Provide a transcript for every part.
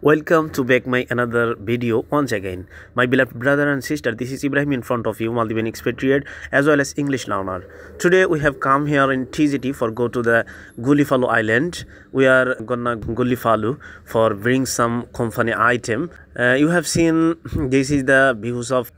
Welcome to back my another video once again. My beloved brother and sister, this is Ibrahim in front of you, Maldivian expatriate as well as English learner. Today we have come here in TGT for go to the Gullifalu Island. We are gonna Gullifalu for bring some company item. You have seen this is the views of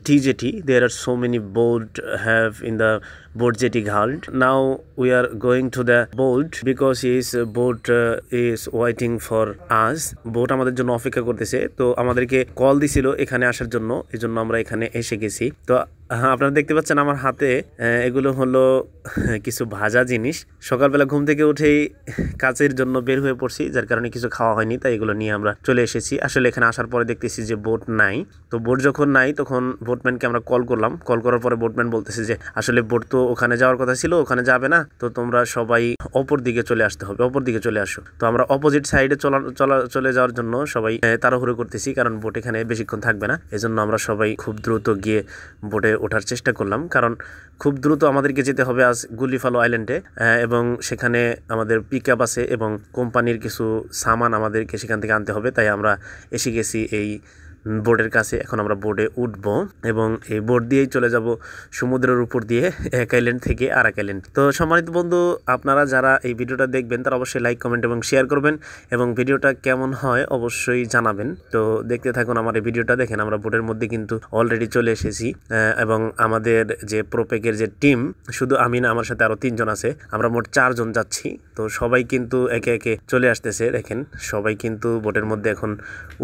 TGT. There are so many boat have in the boat jetty halt. Now we are going to the boat because his boat is waiting for us. Boat আমাদের জন্য অপেক্ষা করতেছে, তো আমাদেরকে call দিছিল এখানে আসার জন্য, এজন্য আমরা এখানে এসে গেছি। তো আপনারা দেখতে পাচ্ছেন আমার হাতে এগুলো হলো কিছু ভাজা জিনিস। সকালবেলা ঘুম থেকে উঠেই কাজের জন্য বের হয়ে পড়ছি, যার কারণে কিছু খাওয়া হয়নি, তাই এগুলো নিয়ে আমরা চলে এসেছি। আসলে এখানে আসার পরে দেখতেছি যে বোট নাই। তো বোট যখন নাই তখন বোটম্যানকে আমরা কল করলাম। কল করার পরে বোটম্যান বলতেছে যে আসলে বোট তো ওখানে যাওয়ার কথা ছিল, ওখানে যাবে না, তো তোমরা সবাই অপর দিকে চলে আসতে হবে, অপর দিকে চলে আসো। তো আমরা অপোজিট সাইডে চলে যাওয়ার জন্য সবাই তাড়াহুড়ো করতেছি, কারণ বোট এখানে বেশিক্ষণ থাকবে না। এজন্য আমরা সবাই খুব দ্রুত গিয়ে বোটে ওঠার চেষ্টা করলাম, কারণ খুব দ্রুত আমাদেরকে যেতে হবে আজ গুলিফালো আইল্যান্ডে, এবং সেখানে আমাদের পিকআপ আছে এবং কোম্পানির কিছু সামান আমাদেরকে সেখান থেকে আনতে হবে। তাই আমরা এসে গেছি এই বোর্ডের কাছে। এখন আমরা বোর্ডে উঠব এবং এই বোর্ড দিয়েই চলে যাব সমুদ্রের উপর দিয়ে, এক আইল্যান্ড থেকে আর এক আইল্যান্ড। তো সম্মানিত বন্ধু, আপনারা যারা এই ভিডিওটা দেখবেন তারা অবশ্যই লাইক, কমেন্ট এবং শেয়ার করবেন এবং ভিডিওটা কেমন হয় অবশ্যই জানাবেন। তো দেখতে থাকুন আমার এই ভিডিওটা। দেখেন আমরা বোর্ডের মধ্যে কিন্তু অলরেডি চলে এসেছি, এবং আমাদের যে প্রোপেকের যে টিম, শুধু আমি না, আমার সাথে আরও 3 জন আছে, আমরা মোট 4 জন যাচ্ছি। তো সবাই কিন্তু একে একে চলে আসতেছে। দেখেন সবাই কিন্তু বোটের মধ্যে এখন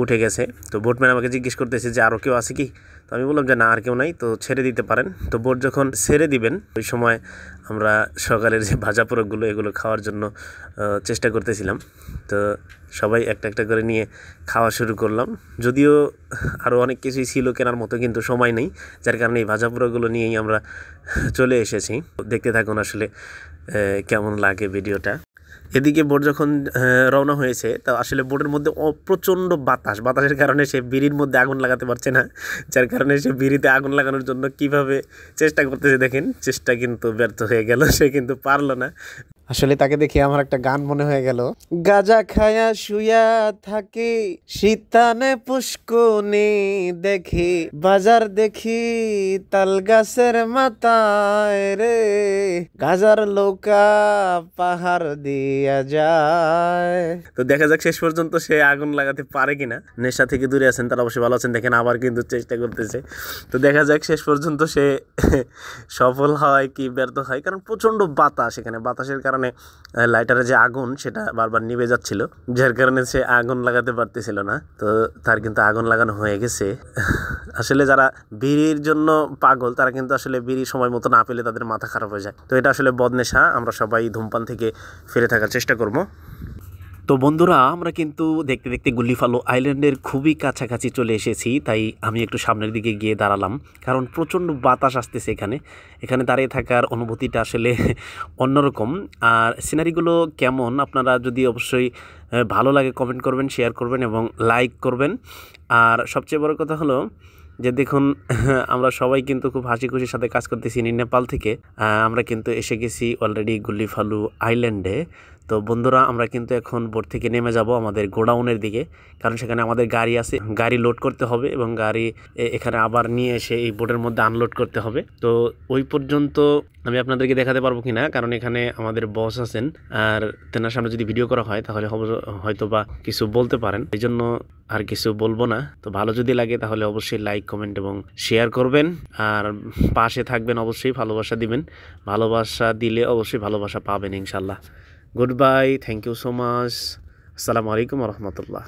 উঠে গেছে। তো বোটম্যান আমাকে জিজ্ঞেস করতেছে যে আরও কেউ আছে কি। তো আমি বললাম যে না, আর কেউ নাই, তো ছেড়ে দিতে পারেন। তো বোট যখন ছেড়ে দিবেন ওই সময় আমরা সকালের যে ভাজা পোড়াগুলো এগুলো খাওয়ার জন্য চেষ্টা করতেছিলাম। তো সবাই একটা একটা করে নিয়ে খাওয়া শুরু করলাম। যদিও আরও অনেক কিছুই ছিল কেনার মতো, কিন্তু সময় নেই, যার কারণে এই ভাজা পোড়াগুলো নিয়েই আমরা চলে এসেছি। দেখতে থাকুন আসলে কেমন লাগে ভিডিওটা। এদিকে বোট যখন রওনা হয়েছে, তা আসলে বোটের মধ্যে প্রচণ্ড বাতাসের কারণে সে বিড়ির মধ্যে আগুন লাগাতে পারছে না, যার কারণে সে বিড়িতে আগুন লাগানোর জন্য কিভাবে চেষ্টা করতেছে দেখেন। চেষ্টা কিন্তু ব্যর্থ হয়ে গেল, সে কিন্তু পারলো না। আসলে তাকে দেখে আমার একটা গান মনে হয়ে গেল, গাজা খায়া শুয়া থাকি শীতানে পুষ্কুনি দেখি, বাজার দেখি তাল গাছের মাথায় রে, গাজার লোকা পাহাড় দিয়া যায়। তো দেখা যাক শেষ পর্যন্ত সে আগুন লাগাতে পারে কিনা। নেশা থেকে দূরে আছেন তারা অবশ্যই ভালো আছেন। দেখেন আবার কিন্তু চেষ্টা করতেছে। তো দেখা যাক শেষ পর্যন্ত সে সফল হয় কি ব্যর্থ হয়, কারণ প্রচণ্ড বাতাস। এখানে বাতাসের কারণে লাইটারে যে আগুন সেটা বারবার নিভে যাচ্ছিল, যার কারণে সে আগুন লাগাতে পারতেছিল না। তো তার কিন্তু আগুন লাগানো হয়ে গেছে। আসলে যারা বিড়ির জন্য পাগল তারা কিন্তু আসলে বিড়ি সময় মতো না পেলে তাদের মাথা খারাপ হয়ে যায়। তো এটা আসলে বদনেশা। আমরা সবাই ধূমপান থেকে ফিরে থাকার চেষ্টা করব। তো বন্ধুরা, আমরা কিন্তু দেখতে দেখতে গুলিফালো আইল্যান্ডের খুবই কাছাকাছি চলে এসেছি। তাই আমি একটু সামনের দিকে গিয়ে দাঁড়ালাম, কারণ প্রচণ্ড বাতাস আসতেছে এখানে দাঁড়িয়ে থাকার অনুভূতিটা আসলে অন্যরকম। আর সিনারিগুলো কেমন আপনারা যদি অবশ্যই ভালো লাগে কমেন্ট করবেন, শেয়ার করবেন এবং লাইক করবেন। আর সবচেয়ে বড় কথা হলো যে দেখুন, আমরা সবাই কিন্তু খুব হাসি খুশির সাথে কাজ করতেছি। নেপাল থেকে আমরা কিন্তু এসে গেছি অলরেডি গুলিফালু আইল্যান্ডে। তো বন্ধুরা, আমরা কিন্তু এখন বোট থেকে নেমে যাব আমাদের গোডাউনের দিকে, কারণ সেখানে আমাদের গাড়ি আছে, গাড়ি লোড করতে হবে এবং গাড়ি এখানে আবার নিয়ে এসে এই বোটের মধ্যে আনলোড করতে হবে। তো ওই পর্যন্ত আমি আপনাদেরকে দেখাতে পারবো কিনা, কারণ এখানে আমাদের বস আছেন, আর তেনার সামনে যদি ভিডিও করা হয় তাহলে হয়তো বা কিছু বলতে পারেন, এই জন্য আর কিছু বলবো না। তো ভালো যদি লাগে তাহলে অবশ্যই লাইক, কমেন্ট এবং শেয়ার করবেন, আর পাশে থাকবেন, অবশ্যই ভালোবাসা দিবেন। ভালোবাসা দিলে অবশ্যই ভালোবাসা পাবেন ইনশাল্লাহ। Good bye, thank you so much. আসসালামু আলাইকুম ওয়া রাহমাতুল্লাহ।